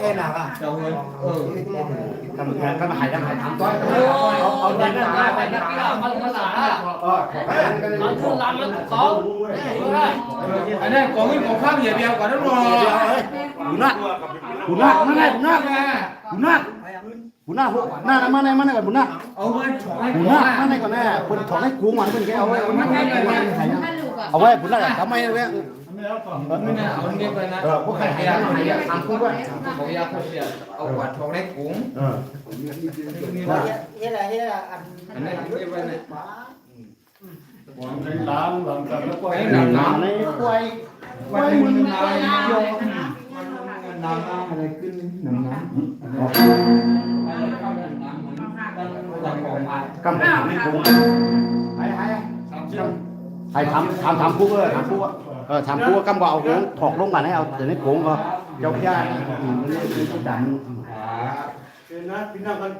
แค่หนักอ่ะ เจ้าเงินทำงานก็มาหายทำต้อยเอาเงินมาไปนักกีฬามาลงมาหลามันคือลำมันเขาอันนี้ของนี่ของข้ามเหยียบเดียวกันนั่นหรอบุญนักนั่นไงบุญนักหน้ามาไหนก่อนบุญนัก เอาเงินถอย บุญนักมาไหนก่อนแน่คนถอดให้กูมันเป็นแกเอาไว้เอาไว้บุญนักทำไมเว้ย ไม่น่าเอาเงินไปนะ พวกใครหายทำกูว่า บอกยาเขาเสียเอากวาดทองได้กุ้ง เฮ็ดอะไรอันนี้เก็บไว้เนี่ย ล้างหลังจากแล้วก็ ไอ้ ให้ หนัง หนา น้ำ ในควาย วันนี้มันน้ำโยกมันน้ำอะไรขึ้นน้ำอะไรเข้าน้ำมันดังของมาก ำไม่กูให้ทำกูเลยทำกูทำกูกำบอกเอาถอกลงกันให้เอาเดี๋ยวนี้โกงก็เจ้าย่ามันดัน เห็นนะพี่น้องกัน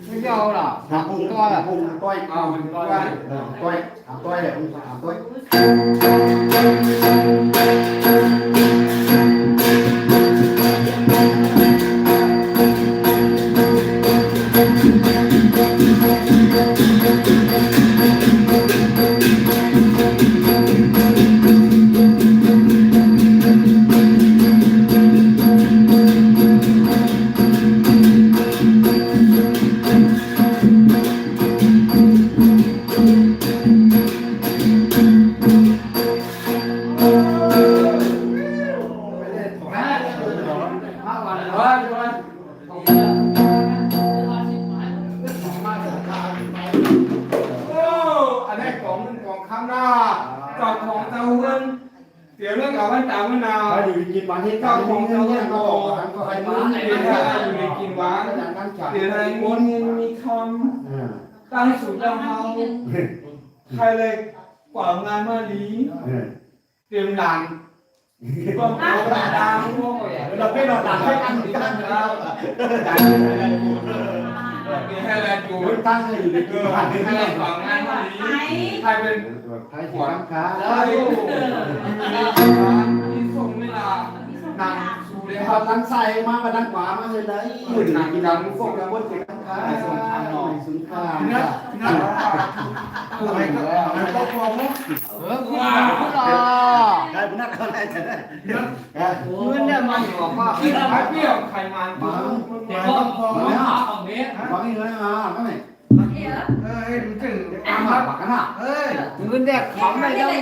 ไม่ยอมหรอ ทำกูต้อยต้อยเอาต้อยต้อยเลยต้อย อันนี้ของข้างหน้าจอดของเตาเงินเดี๋ยวเรื่องเอาไว้ตามมะนาว ไปดูกินวันที่ เจ้าของเตาเงิน ก็ ก็ ก็ให้ มั มาน เดี๋ยวอยู่ในกินหวานเดี๋ยวอะไรมนมีคำตั้งสูตรเจ้าเฮาใครเลยกว่างานมาลีเตรียมหลังก็เอาดังพวกอย่าง เราไปนอนหลังให้กัน ที่ตั้งแล้วให้แลนด์อยู่ ตั้งให้อยู่ในตัว ให้แลนด์กว่างานมาลีใครเป็น ใครหัวน้ำขา ใครที่ส่งเวลานางสู่เลยค เอา รับ ทั้งใส่มาไปทั้งขวามาเลยได้หุ่นกินน้ำพวกเราบนถึงน้ำขาสูงขาหน่อยสูงขา นักอะไรก็พอมั้ง ได้บุญนักอะไรจะได้ เงินเนี่ยมันบอกว่าไอ้เปรี้ยวไขมันปุ๊บเดี๋ยวพอของนี้ ฟังอีกเลยอ่ะก็ไหน เฮ้ยมันถึง อามาปากกันอ่ะ เฮ้ย เงินเด็กของไม่ต้อง